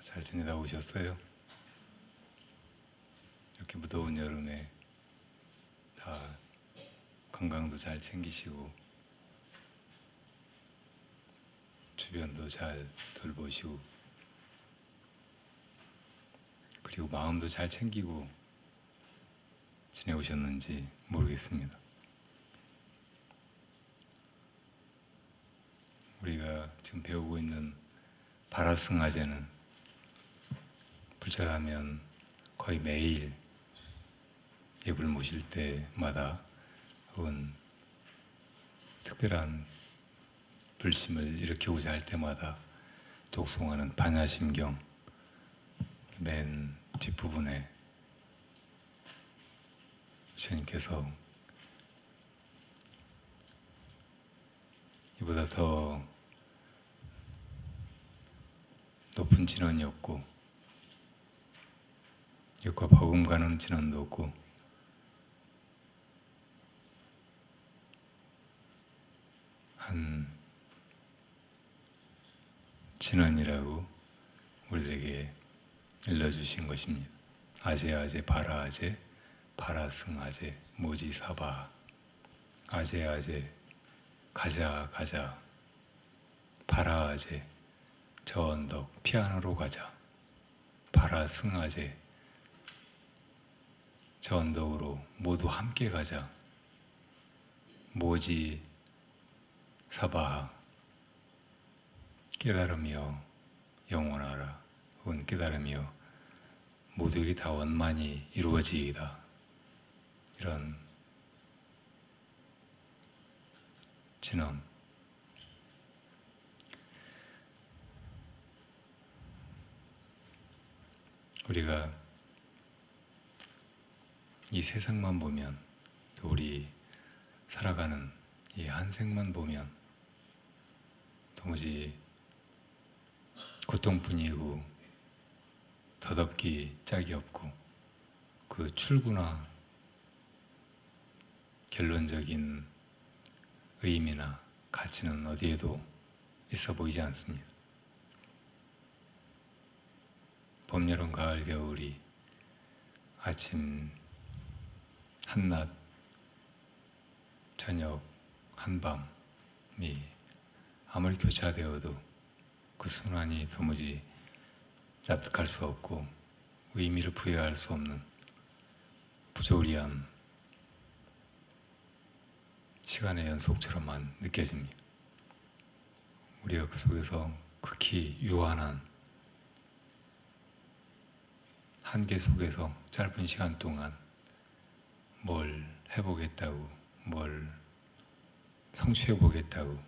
잘 지내다 오셨어요? 이렇게 무더운 여름에 다 건강도 잘 챙기시고 주변도 잘 돌보시고 그리고 마음도 잘 챙기고 지내오셨는지 모르겠습니다. 우리가 지금 배우고 있는 바라승아제는 불철하면 거의 매일 예불 모실 때마다 혹은 특별한 불심을 일으키고자 할 때마다 독송하는 반야심경 맨 뒷부분에 부처님께서 이보다 더 높은 진원이 없고 육과 버금가는 진원도 없고 한 진원이라고 우리에게 일러주신 것입니다. 아제아제 바라아제 바라승아제 모지사바 아제아제 가자 바라아제 저 언덕 피아노로 가자 바라승아제 저 언덕으로 모두 함께 가자 모지 사바하 깨달으며 영원하라 혹은 깨달으며 모두에게 다 원만히 이루어지이다. 이런 진언 우리가 이 세상만 보면 또 우리 살아가는 이 한 생만 보면 도무지 고통뿐이고 더덥기 짝이 없고 그 출구나 결론적인 의미나 가치는 어디에도 있어 보이지 않습니다. 봄, 여름, 가을, 겨울이 아침, 한낮, 저녁, 한밤이 아무리 교차되어도 그 순환이 도무지 납득할 수 없고 의미를 부여할 수 없는 부조리한 시간의 연속처럼만 느껴집니다. 우리가 그 속에서 극히 유한한 한계 속에서 짧은 시간 동안 뭘 해보겠다고, 뭘 성취해보겠다고,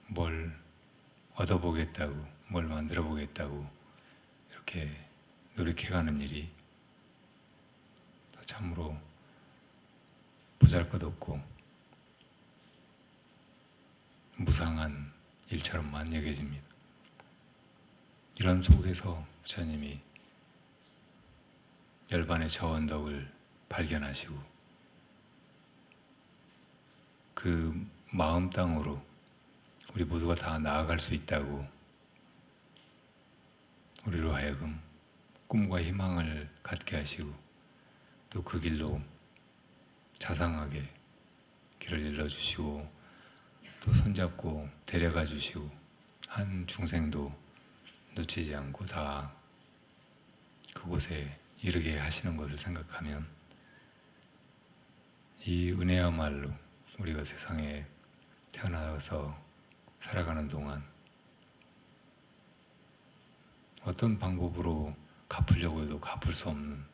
뭘 얻어보겠다고, 뭘 만들어보겠다고 이렇게 노력해가는 일이 참으로 보잘것없고 무상한 일처럼만 여겨집니다. 이런 속에서 부처님이 열반의 저 언덕을 발견하시고 그 마음 땅으로 우리 모두가 다 나아갈 수 있다고 우리로 하여금 꿈과 희망을 갖게 하시고 또 그 길로 자상하게 길을 일러주시고 또 손잡고 데려가 주시고 한 중생도 놓치지 않고 다 그곳에 이르게 하시는 것을 생각하면 이 은혜야말로 우리가 세상에 태어나서 살아가는 동안 어떤 방법으로 갚으려고 해도 갚을 수 없는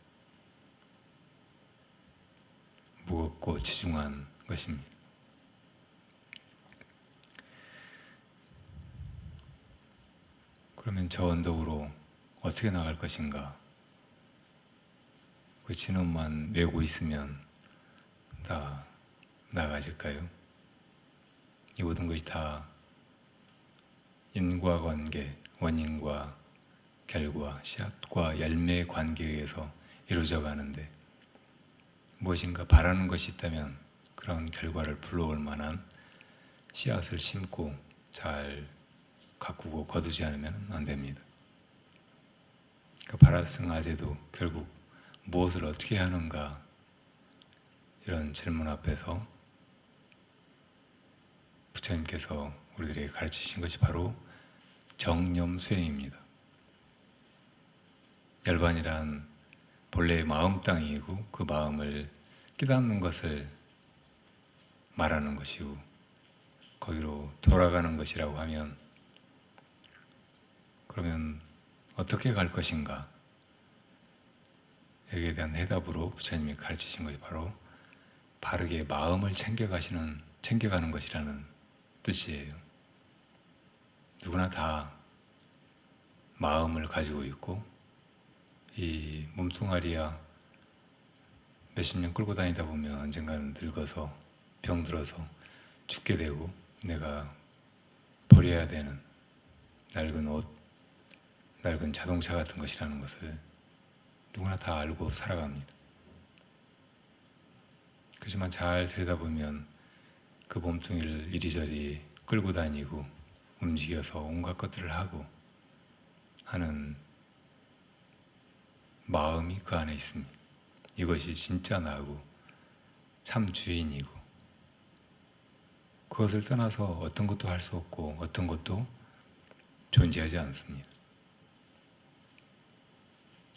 무겁고 지중한 것입니다. 그러면 저 언덕으로 어떻게 나갈 것인가? 그 진원만 외우고 있으면 다 나아가질까요? 이 모든 것이 다 인과관계, 원인과 결과, 씨앗과 열매의 관계에 의해서 이루어져 가는데 무엇인가 바라는 것이 있다면 그런 결과를 불러올 만한 씨앗을 심고 잘 가꾸고 거두지 않으면 안 됩니다. 그 바라승아제도 결국 무엇을 어떻게 하는가 이런 질문 앞에서 부처님께서 우리들에게 가르치신 것이 바로 정념 수행입니다. 열반이란 본래의 마음 땅이고 그 마음을 깨닫는 것을 말하는 것이고 거기로 돌아가는 것이라고 하면 그러면 어떻게 갈 것인가? 여기에 대한 해답으로 부처님이 가르치신 것이 바로 바르게 마음을 챙겨가는 것이라는 뜻이에요. 누구나 다 마음을 가지고 있고 이 몸뚱아리야 몇십 년 끌고 다니다 보면 언젠가는 늙어서 병들어서 죽게 되고 내가 버려야 되는 낡은 옷, 낡은 자동차 같은 것이라는 것을 누구나 다 알고 살아갑니다. 그렇지만 잘 들여다보면 그 몸뚱이를 이리저리 끌고 다니고 움직여서 온갖 것들을 하고 하는 마음이 그 안에 있습니다. 이것이 진짜 나고 참 주인이고 그것을 떠나서 어떤 것도 할 수 없고 어떤 것도 존재하지 않습니다.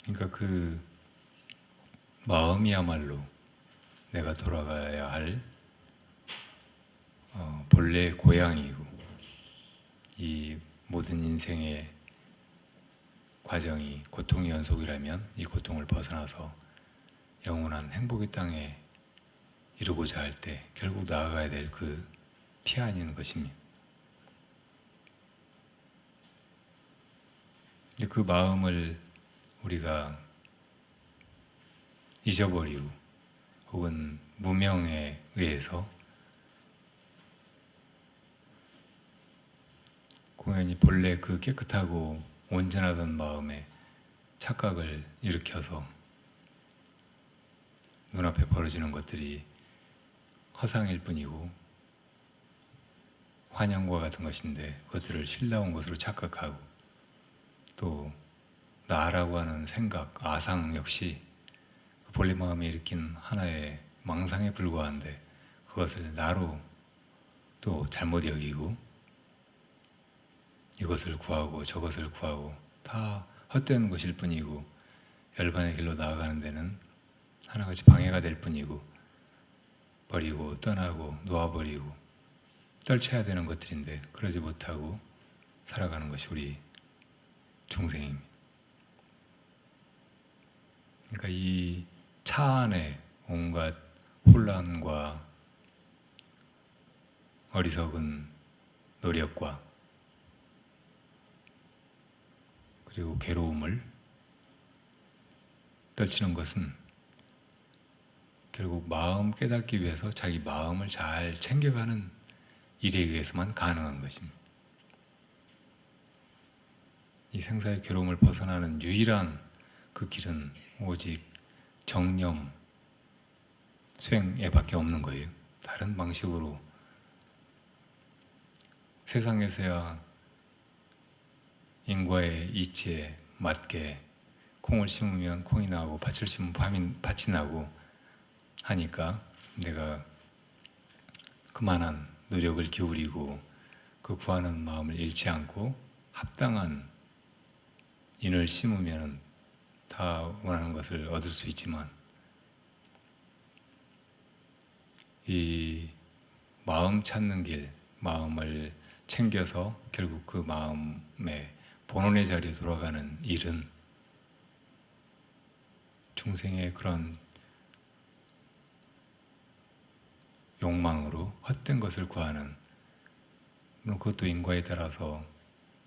그러니까 그 마음이야말로 내가 돌아가야 할 본래의 고향이고 이 모든 인생의 과정이 고통의 연속이라면 이 고통을 벗어나서 영원한 행복의 땅에 이루고자 할 때 결국 나아가야 될 그 피안인 것입니다. 그 마음을 우리가 잊어버리고 혹은 무명에 의해서 공연히 본래 그 깨끗하고 온전하던 마음에 착각을 일으켜서 눈앞에 벌어지는 것들이 허상일 뿐이고 환영과 같은 것인데 그것들을 신라온 것으로 착각하고 또 나라고 하는 생각, 아상 역시 본래 마음이 일으킨 하나의 망상에 불과한데 그것을 나로 또 잘못 여기고 이것을 구하고 저것을 구하고 다 헛되는 것일 뿐이고 열반의 길로 나아가는 데는 하나같이 방해가 될 뿐이고 버리고 떠나고 놓아버리고 떨쳐야 되는 것들인데 그러지 못하고 살아가는 것이 우리 중생입니다. 그러니까 이 차 안에 온갖 혼란과 어리석은 노력과 그리고 괴로움을 떨치는 것은 결국 마음 깨닫기 위해서 자기 마음을 잘 챙겨가는 일에 의해서만 가능한 것입니다. 이 생사의 괴로움을 벗어나는 유일한 그 길은 오직 정념 수행에 밖에 없는 거예요. 다른 방식으로 세상에서야 인과의 이치에 맞게 콩을 심으면 콩이 나고 밭을 심으면 밭이 나고 하니까 내가 그만한 노력을 기울이고 그 구하는 마음을 잃지 않고 합당한 인을 심으면 다 원하는 것을 얻을 수 있지만 이 마음 찾는 길, 마음을 챙겨서 결국 그 마음의 본원의 자리에 돌아가는 일은 중생의 그런 욕망으로 헛된 것을 구하는, 물론 그것도 인과에 따라서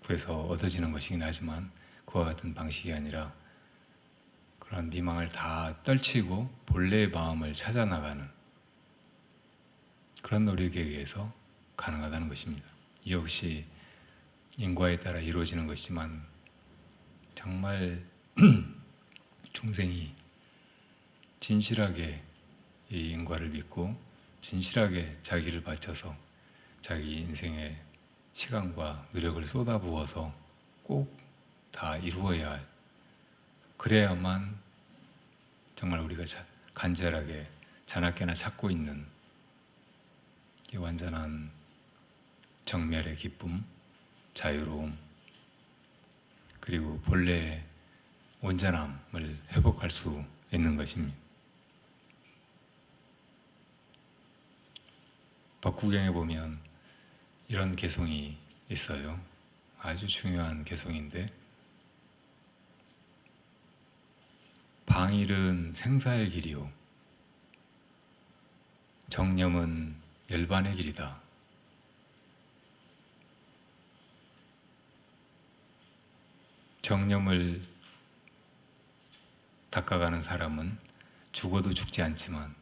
구해서 얻어지는 것이긴 하지만 그와 같은 방식이 아니라 그런 미망을 다 떨치고 본래의 마음을 찾아 나가는 그런 노력에 의해서 가능하다는 것입니다. 이 역시 인과에 따라 이루어지는 것이지만 정말 중생이 진실하게 이 인과를 믿고 진실하게 자기를 바쳐서 자기 인생의 시간과 노력을 쏟아부어서 꼭 다 이루어야 할, 그래야만 정말 우리가 간절하게 자나깨나 찾고 있는 이 완전한 정멸의 기쁨, 자유로움, 그리고 본래의 온전함을 회복할 수 있는 것입니다. 법구경에 보면 이런 개송이 있어요. 아주 중요한 개송인데, 방일은 생사의 길이요 정념은 열반의 길이다. 정념을 닦아가는 사람은 죽어도 죽지 않지만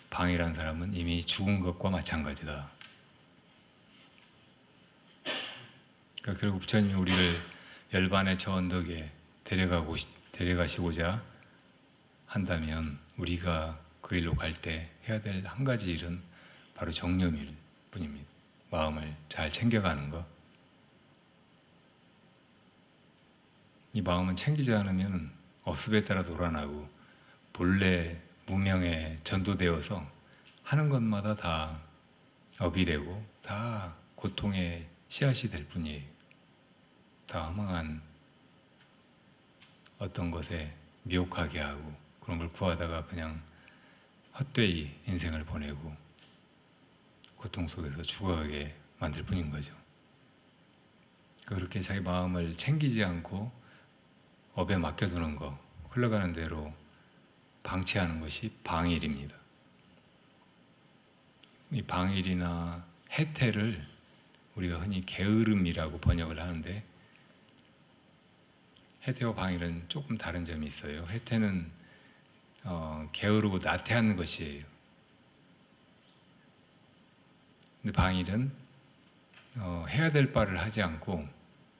방이란 사람은 이미 죽은 것과 마찬가지다. 그러니까 결국 부처님이 우리를 열반의 저 언덕에 데려가시고자 한다면 우리가 그 일로 갈 때 해야 될 한 가지 일은 바로 정념일 뿐입니다. 마음을 잘 챙겨가는 것. 이 마음은 챙기지 않으면 업습에 따라 돌아나고 본래 무명에 전도되어서 하는 것마다 다 업이 되고 다 고통의 씨앗이 될 뿐이에요. 다 허망한 어떤 것에 미혹하게 하고 그런 걸 구하다가 그냥 헛되이 인생을 보내고 고통 속에서 죽어가게 만들 뿐인 거죠. 그렇게 자기 마음을 챙기지 않고 업에 맡겨두는 거, 흘러가는 대로 방치하는 것이 방일입니다. 이 방일이나 해태를 우리가 흔히 게으름이라고 번역을 하는데, 해태와 방일은 조금 다른 점이 있어요. 해태는 게으르고 나태한 것이에요. 근데 방일은 해야 될 바를 하지 않고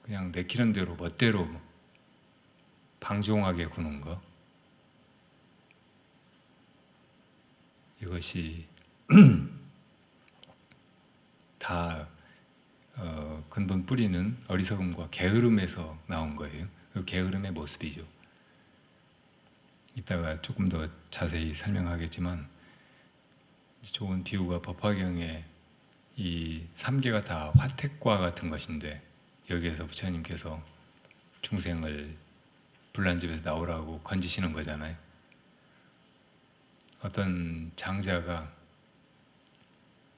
그냥 내키는 대로 멋대로 방종하게 구는 것, 이것이 다 근본 뿌리는 어리석음과 게으름에서 나온 거예요. 그 게으름의 모습이죠. 이따가 조금 더 자세히 설명하겠지만, 좋은 비유가 법화경에 이 3개가 다 화택과 같은 것인데, 여기에서 부처님께서 중생을 불난집에서 나오라고 건지시는 거잖아요. 어떤 장자가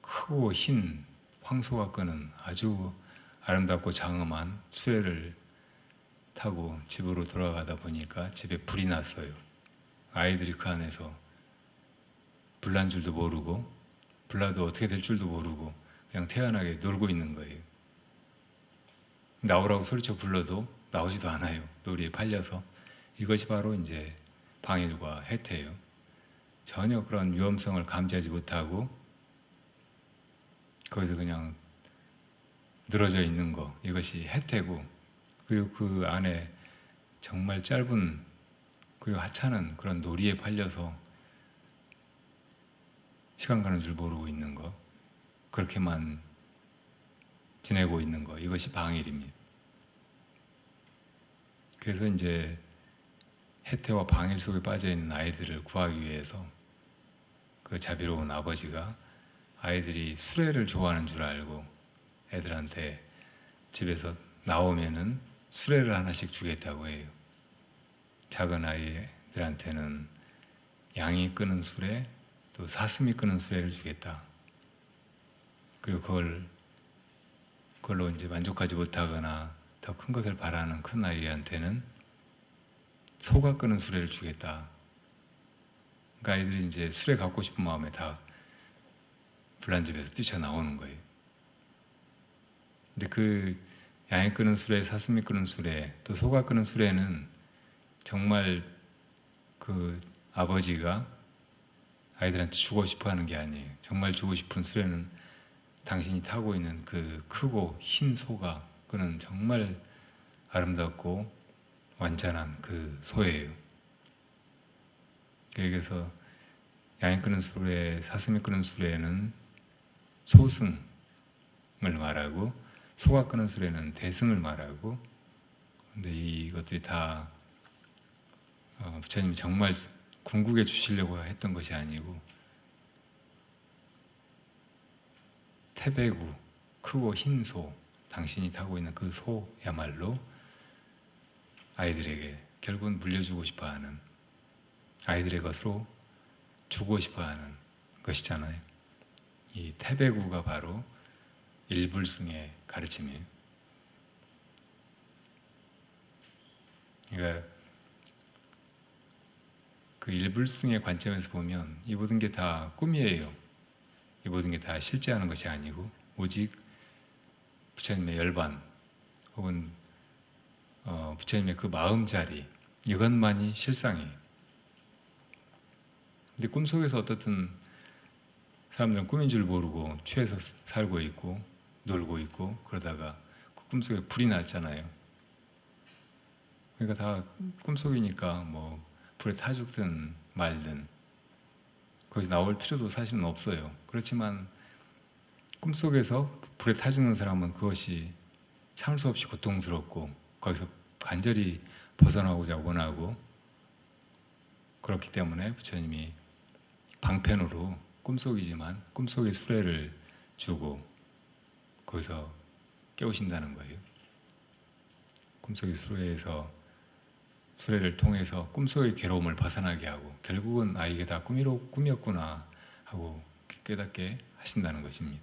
크고 흰 황소가 끄는 아주 아름답고 장엄한 수레를 타고 집으로 돌아가다 보니까 집에 불이 났어요. 아이들이 그 안에서 불난 줄도 모르고 불나도 어떻게 될 줄도 모르고 그냥 태연하게 놀고 있는 거예요. 나오라고 소리쳐 불러도 나오지도 않아요. 놀이에 팔려서. 이것이 바로 이제 방일과 해태예요. 전혀 그런 위험성을 감지하지 못하고 거기서 그냥 늘어져 있는 거, 이것이 해태고, 그리고 그 안에 정말 짧은 그리고 하찮은 그런 놀이에 팔려서 시간 가는 줄 모르고 있는 거, 그렇게만 지내고 있는 거, 이것이 방일입니다. 그래서 이제 해태와 방일 속에 빠져 있는 아이들을 구하기 위해서 그 자비로운 아버지가 아이들이 수레를 좋아하는 줄 알고 애들한테 집에서 나오면은 수레를 하나씩 주겠다고 해요. 작은 아이들한테는 양이 끄는 수레, 또 사슴이 끄는 수레를 주겠다. 그리고 그걸로 이제 만족하지 못하거나 더 큰 것을 바라는 큰 아이한테는 소가 끄는 수레를 주겠다. 그러니까 아이들이 이제 수레 갖고 싶은 마음에 다 불난집에서 뛰쳐나오는 거예요. 근데 그 양이 끄는 수레, 사슴이 끄는 수레, 또 소가 끄는 수레는 정말 그 아버지가 아이들한테 주고 싶어 하는 게 아니에요. 정말 주고 싶은 수레는 당신이 타고 있는 그 크고 흰 소가 끄는 정말 아름답고 완전한 그 소예요. 여기서 양이 끄는 수레, 사슴이 끄는 수레는 소승을 말하고, 소가 끄는 수레는 대승을 말하고, 근데 이것들이 다 부처님이 정말 궁극에 주시려고 했던 것이 아니고 태배구, 크고 흰 소, 당신이 타고 있는 그 소야말로 아이들에게 결국은 물려주고 싶어하는, 아이들의 것으로 주고 싶어하는 것이잖아요. 이 태배구가 바로 일불승의 가르침이에요. 그러니까 그 일불승의 관점에서 보면 이 모든 게 다 꿈이에요. 이 모든 게 다 실제하는 것이 아니고 오직 부처님의 열반 혹은 부처님의 그 마음자리, 이것만이 실상이에요. 근데 꿈속에서 어떻든 사람들은 꿈인 줄 모르고 취해서 살고 있고 놀고 있고 그러다가 그 꿈속에 불이 났잖아요. 그러니까 다 꿈속이니까 뭐 불에 타 죽든 말든 거기서 나올 필요도 사실은 없어요. 그렇지만 꿈속에서 불에 타 죽는 사람은 그것이 참을 수 없이 고통스럽고 거기서 간절히 벗어나고자 원하고, 그렇기 때문에 부처님이 방편으로 꿈속이지만 꿈속의 수레를 주고 거기서 깨우신다는 거예요. 꿈속의 수레를 통해서 꿈속의 괴로움을 벗어나게 하고 결국은 이게 다 꿈이었구나 하고 깨닫게 하신다는 것입니다.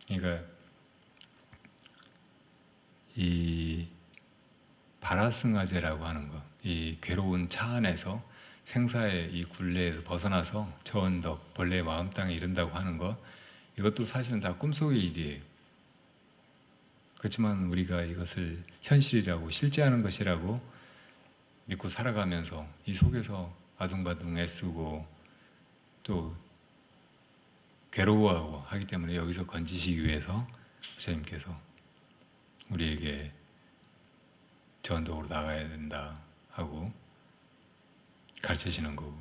그러니까 이 바라승아제라고 하는 것, 이 괴로운 차 안에서 생사의 이 굴레에서 벗어나서 저 언덕 본래의 마음 땅에 이른다고 하는 것, 이것도 사실은 다 꿈속의 일이에요. 그렇지만 우리가 이것을 현실이라고 실제하는 것이라고 믿고 살아가면서 이 속에서 아둥바둥 애쓰고 또 괴로워하고 하기 때문에 여기서 건지시기 위해서 부처님께서 우리에게 저 언덕으로 나가야 된다 하고 가르치시는 거고,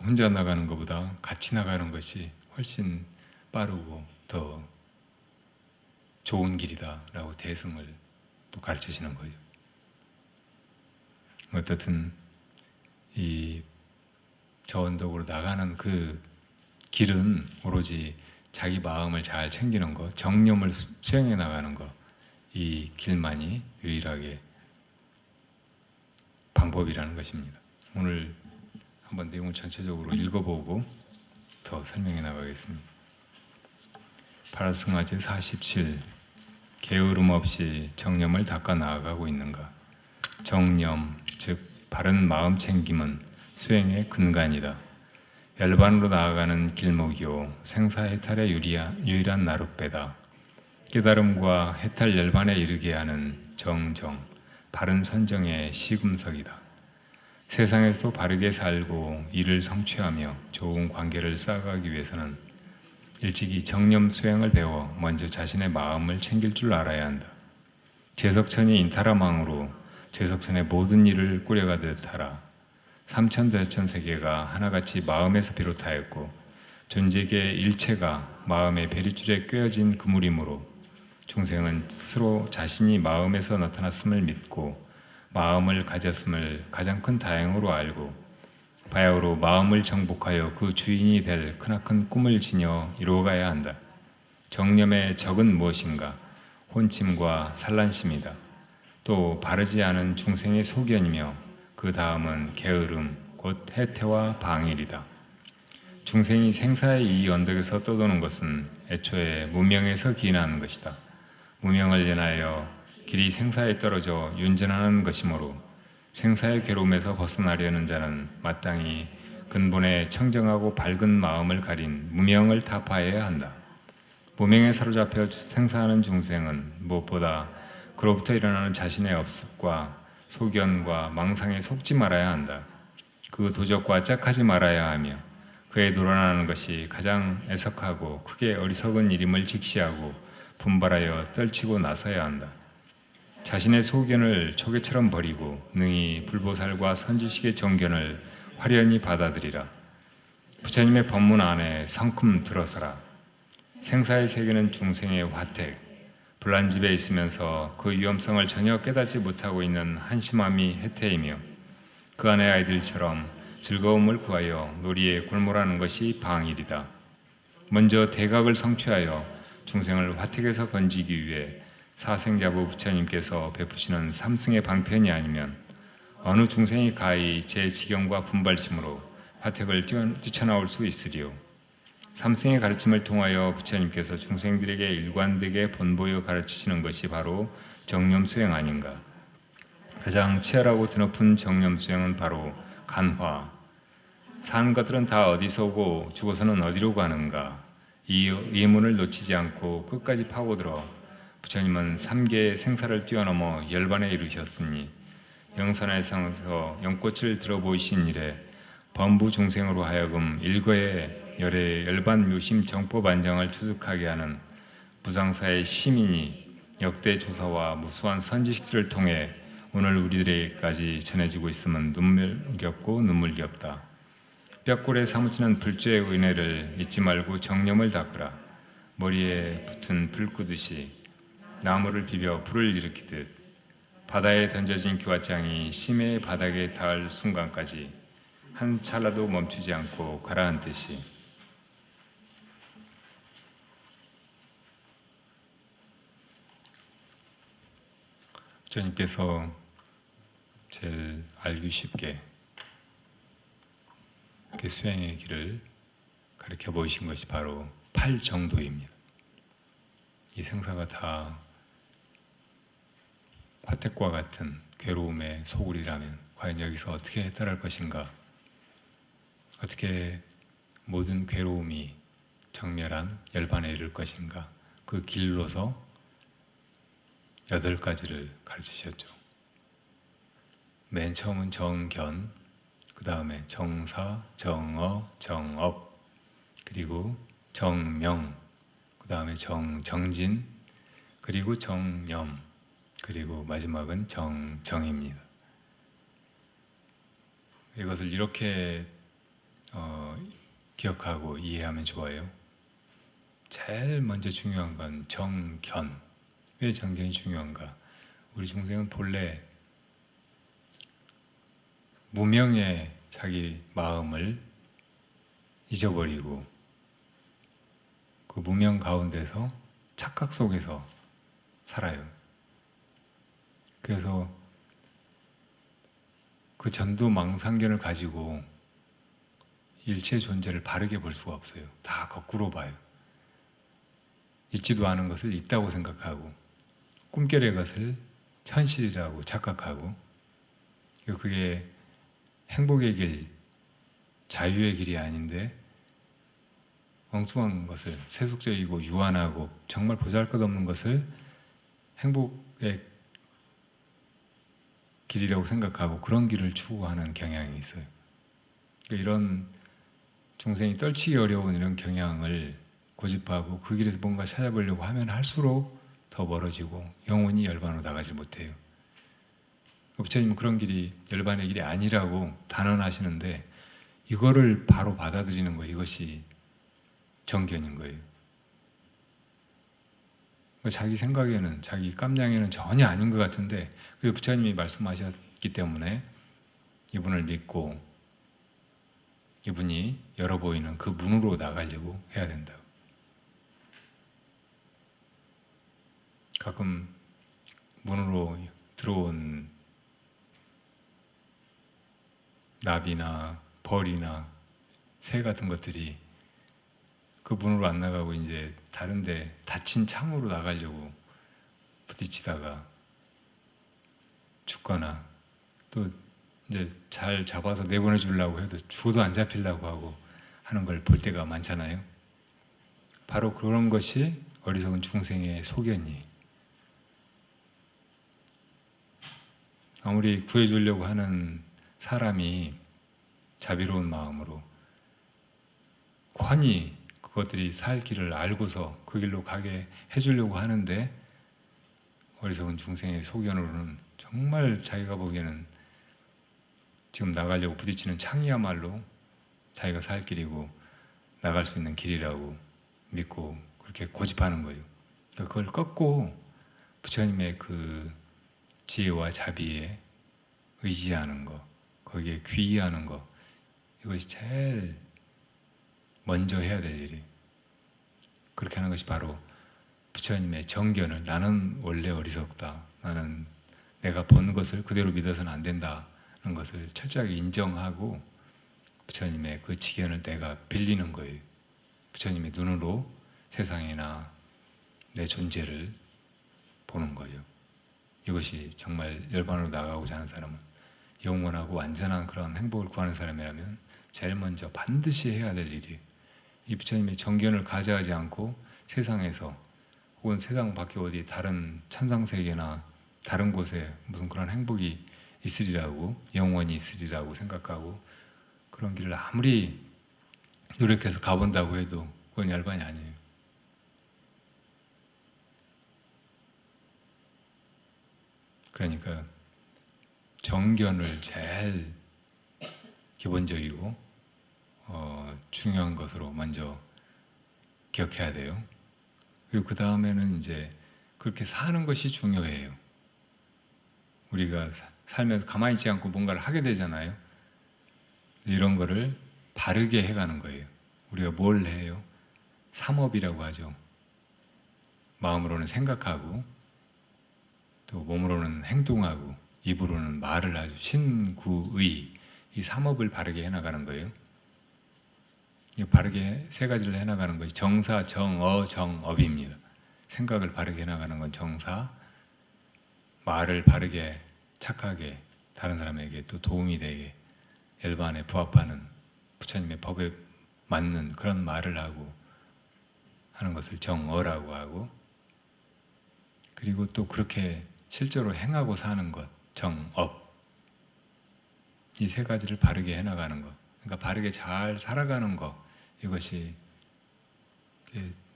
혼자 나가는 것보다 같이 나가는 것이 훨씬 빠르고 더 좋은 길이다 라고 대승을 또 가르치시는 거예요. 어떻든 이 저 언덕으로 나가는 그 길은 오로지 자기 마음을 잘 챙기는 것, 정념을 수행해 나가는 것, 이 길만이 유일하게 방법이라는 것입니다. 오늘 한번 내용을 전체적으로 읽어보고 더 설명해 나가겠습니다. 바라승아제 47. 게으름 없이 정념을 닦아 나아가고 있는가? 정념, 즉 바른 마음 챙김은 수행의 근간이다. 열반으로 나아가는 길목이요 생사해탈의 유일한 나룻배다. 깨달음과 해탈 열반에 이르게 하는 정정, 바른 선정의 시금석이다. 세상에서도 바르게 살고 이를 성취하며 좋은 관계를 쌓아가기 위해서는 일찍이 정념 수행을 배워 먼저 자신의 마음을 챙길 줄 알아야 한다. 제석천이 인타라망으로 제석천의 모든 일을 꾸려가듯 하라. 삼천대천 세계가 하나같이 마음에서 비롯하였고 존재계 일체가 마음의 베리줄에 꿰어진 그물이므로 중생은 스스로 자신이 마음에서 나타났음을 믿고 마음을 가졌음을 가장 큰 다행으로 알고 바야흐로 마음을 정복하여 그 주인이 될 크나큰 꿈을 지녀 이루어가야 한다. 정념의 적은 무엇인가? 혼침과 산란심이다. 또 바르지 않은 중생의 소견이며 그 다음은 게으름, 곧 해태와 방일이다. 중생이 생사의 이 언덕에서 떠도는 것은 애초에 무명에서 기인하는 것이다. 무명을 인하여 길이 생사에 떨어져 윤전하는 것이므로 생사의 괴로움에서 벗어나려는 자는 마땅히 근본의 청정하고 밝은 마음을 가린 무명을 타파해야 한다. 무명에 사로잡혀 생사하는 중생은 무엇보다 그로부터 일어나는 자신의 업습과 소견과 망상에 속지 말아야 한다. 그 도적과 짝하지 말아야 하며 그에 놀아나는 것이 가장 애석하고 크게 어리석은 일임을 직시하고 분발하여 떨치고 나서야 한다. 자신의 소견을 초계처럼 버리고 능히 불보살과 선지식의 정견을 화려히 받아들이라. 부처님의 법문 안에 성큼 들어서라. 생사의 세계는 중생의 화택, 불난집에 있으면서 그 위험성을 전혀 깨닫지 못하고 있는 한심함이 해태이며 그 안의 아이들처럼 즐거움을 구하여 놀이에 골몰하는 것이 방일이다. 먼저 대각을 성취하여 중생을 화택에서 건지기 위해 사생자부 부처님께서 베푸시는 삼승의 방편이 아니면 어느 중생이 가히 제 지경과 분발심으로 화택을 뛰쳐나올 수 있으리요. 삼승의 가르침을 통하여 부처님께서 중생들에게 일관되게 본보여 가르치시는 것이 바로 정념수행 아닌가. 가장 치열하고 드높은 정념수행은 바로 간화. 사는 것들은 다 어디서 오고 죽어서는 어디로 가는가. 이 의문을 놓치지 않고 끝까지 파고들어 부처님은 3개의 생사를 뛰어넘어 열반에 이르셨으니 영선에서 연꽃을 들어보이신 이래 범부 중생으로 하여금 일거에 열의 열반 묘심 정법 안정을 투득하게 하는 무상사의 시민이 역대 조사와 무수한 선지식들을 통해 오늘 우리들에게까지 전해지고 있음은 눈물겹고 눈물겹다. 뼈골에 사무치는 불죄의 은혜를 잊지 말고 정념을 닦으라. 머리에 붙은 불 끄듯이 나무를 비벼 불을 일으키듯 바다에 던져진 기왓장이 심해의 바닥에 닿을 순간까지 한 찰나도 멈추지 않고 가라앉듯이 부처님께서 제일 알기 쉽게 그 수행의 길을 가르쳐 보이신 것이 바로 8정도입니다. 이 생사가 다 화택과 같은 괴로움의 소굴이라면 과연 여기서 어떻게 해탈할 것인가? 어떻게 모든 괴로움이 정멸한 열반에 이를 것인가? 그 길로서 8가지를 가르치셨죠. 맨 처음은 정견, 그 다음에 정사, 정어, 정업, 그리고 정명, 그 다음에 정진, 그리고 정념, 그리고 마지막은 정입니다. 이것을 이렇게 기억하고 이해하면 좋아요. 제일 먼저 중요한 건 정견. 왜 정견이 중요한가? 우리 중생은 본래 무명의 자기 마음을 잊어버리고 그 무명 가운데서 착각 속에서 살아요. 그래서 그 전도망상견을 가지고 일체 존재를 바르게 볼 수가 없어요. 다 거꾸로 봐요. 있지도 않은 것을 있다고 생각하고 꿈결의 것을 현실이라고 착각하고 그게 행복의 길, 자유의 길이 아닌데 엉뚱한 것을 세속적이고 유한하고 정말 보잘것없는 것을 행복의 길이라고 생각하고 그런 길을 추구하는 경향이 있어요. 이런 중생이 떨치기 어려운 이런 경향을 고집하고 그 길에서 뭔가 찾아보려고 하면 할수록 더 멀어지고 영원히 열반으로 나가지 못해요. 부처님은 그런 길이 열반의 길이 아니라고 단언하시는데 이거를 바로 받아들이는 거예요. 이것이 정견인 거예요. 자기 생각에는 자기 깜냥에는 전혀 아닌 것 같은데 그 부처님이 말씀하셨기 때문에 이분을 믿고 이분이 열어 보이는 그 문으로 나가려고 해야 된다. 가끔 문으로 들어온 나비나 벌이나 새 같은 것들이 그 문으로 안 나가고 이제 다른데 닫힌 창으로 나가려고 부딪히다가 죽거나 또 이제 잘 잡아서 내보내 주려고 해도 죽어도 안 잡히려고 하고 하는 걸 볼 때가 많잖아요. 바로 그런 것이 어리석은 중생의 소견이. 아무리 구해주려고 하는 사람이 자비로운 마음으로 환히 그것들이 살 길을 알고서 그 길로 가게 해주려고 하는데 어리석은 중생의 소견으로는 정말 자기가 보기에는 지금 나가려고 부딪히는 창이야말로 자기가 살 길이고 나갈 수 있는 길이라고 믿고 그렇게 고집하는 거예요. 그러니까 그걸 꺾고 부처님의 그 지혜와 자비에 의지하는 거, 거기에 귀의하는 거, 이것이 제일 먼저 해야 될 일이에요. 그렇게 하는 것이 바로 부처님의 정견을, 나는 원래 어리석다, 나는 내가 본 것을 그대로 믿어서는 안 된다는 것을 철저하게 인정하고 부처님의 그 지견을 내가 빌리는 거예요. 부처님의 눈으로 세상이나 내 존재를 보는 거예요. 이것이 정말 열반으로 나가고자 하는 사람은, 영원하고 완전한 그런 행복을 구하는 사람이라면 제일 먼저 반드시 해야 될 일이, 이 부처님의 정견을 가져가지 않고 세상에서 혹은 세상 밖에 어디 다른 천상세계나 다른 곳에 무슨 그런 행복이 있으리라고, 영원히 있으리라고 생각하고 그런 길을 아무리 노력해서 가본다고 해도 그건 열반이 아니에요. 그러니까 정견을 제일 기본적이고 중요한 것으로 먼저 기억해야 돼요. 그리고 그 다음에는 이제 그렇게 사는 것이 중요해요. 우리가 살면서 가만히 있지 않고 뭔가를 하게 되잖아요. 이런 거를 바르게 해가는 거예요. 우리가 뭘 해요? 삼업이라고 하죠. 마음으로는 생각하고, 또 몸으로는 행동하고, 입으로는 말을 하죠. 신구의, 이 삼업을 바르게 해나가는 거예요. 바르게 세 가지를 해나가는 것이 정사, 정어, 정업입니다. 생각을 바르게 해나가는 건 정사, 말을 바르게 착하게 다른 사람에게 또 도움이 되게 열반에 부합하는 부처님의 법에 맞는 그런 말을 하고 하는 것을 정어라고 하고, 그리고 또 그렇게 실제로 행하고 사는 것, 정업. 이 세 가지를 바르게 해나가는 것, 그러니까 바르게 잘 살아가는 것, 이것이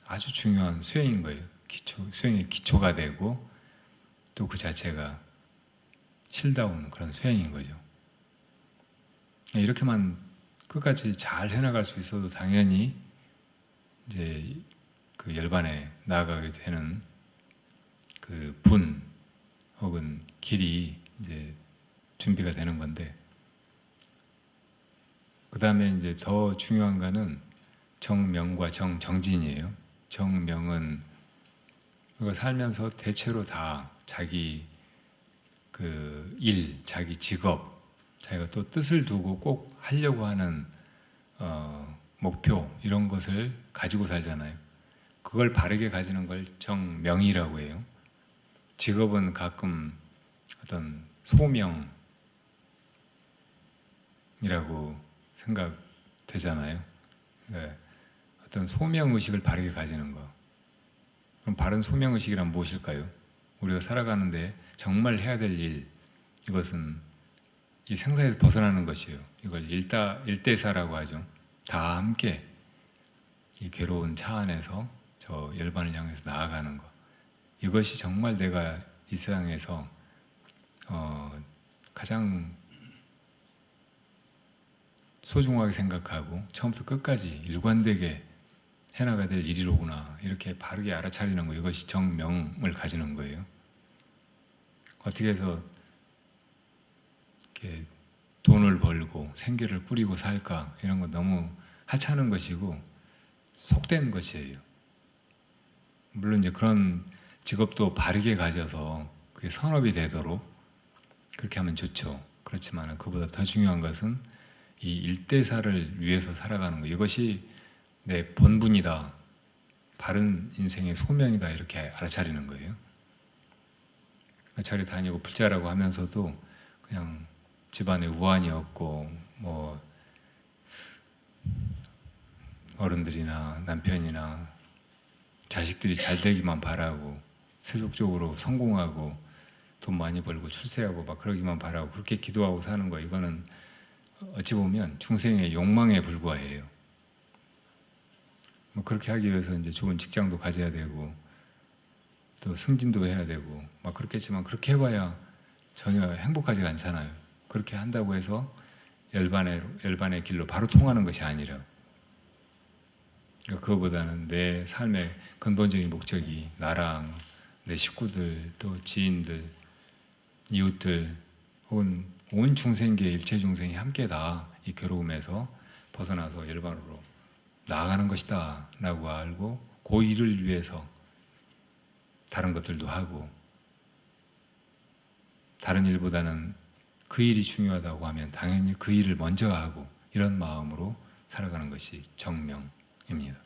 아주 중요한 수행인 거예요. 수행의 기초가 되고 또 그 자체가 실다운 그런 수행인 거죠. 이렇게만 끝까지 잘 해나갈 수 있어도 당연히 이제 그 열반에 나아가게 되는 그 분 혹은 길이 이제 준비가 되는 건데, 그 다음에 이제 더 중요한 거는 정명과 정진이에요. 정명은 우리가 살면서 대체로 다 자기 그 일, 자기 직업, 자기가 또 뜻을 두고 꼭 하려고 하는 목표, 이런 것을 가지고 살잖아요. 그걸 바르게 가지는 걸 정명이라고 해요. 직업은 가끔 어떤 소명이라고 생각되잖아요. 네. 어떤 소명의식을 바르게 가지는 거. 그럼 바른 소명의식이란 무엇일까요? 우리가 살아가는데 정말 해야 될 일, 이것은 이 생사에서 벗어나는 것이에요. 이걸 일대사라고 하죠. 다 함께 이 괴로운 차 안에서 저 열반을 향해서 나아가는 것. 이것이 정말 내가 이 세상에서 가장 소중하게 생각하고 처음부터 끝까지 일관되게 해나가야 될 일이로구나, 이렇게 바르게 알아차리는 거, 이것이 정명을 가지는 거예요. 어떻게 해서 이렇게 돈을 벌고 생계를 꾸리고 살까, 이런 거 너무 하찮은 것이고 속된 것이에요. 물론 이제 그런 직업도 바르게 가져서 그게 선업이 되도록 그렇게 하면 좋죠. 그렇지만 그보다 더 중요한 것은 이 일대사를 위해서 살아가는 거, 이것이 내 본분이다, 바른 인생의 소명이다, 이렇게 알아차리는 거예요. 절에 다니고 불자라고 하면서도 그냥 집안에 우환이 없고 뭐 어른들이나 남편이나 자식들이 잘 되기만 바라고 세속적으로 성공하고 돈 많이 벌고 출세하고 막 그러기만 바라고 그렇게 기도하고 사는 거, 이거는 어찌 보면 중생의 욕망에 불과해요. 뭐 그렇게 하기 위해서 이제 좋은 직장도 가져야 되고 또 승진도 해야 되고 막 그렇겠지만, 그렇게 해봐야 전혀 행복하지가 않잖아요. 그렇게 한다고 해서 열반의 길로 바로 통하는 것이 아니라 그러니까 그거보다는 내 삶의 근본적인 목적이 나랑 내 식구들 또 지인들 이웃들 혹은 온 중생계 일체 중생이 함께 다 이 괴로움에서 벗어나서 열반으로 나아가는 것이다 라고 알고 그 일을 위해서 다른 것들도 하고 다른 일보다는 그 일이 중요하다고 하면 당연히 그 일을 먼저 하고 이런 마음으로 살아가는 것이 정명입니다.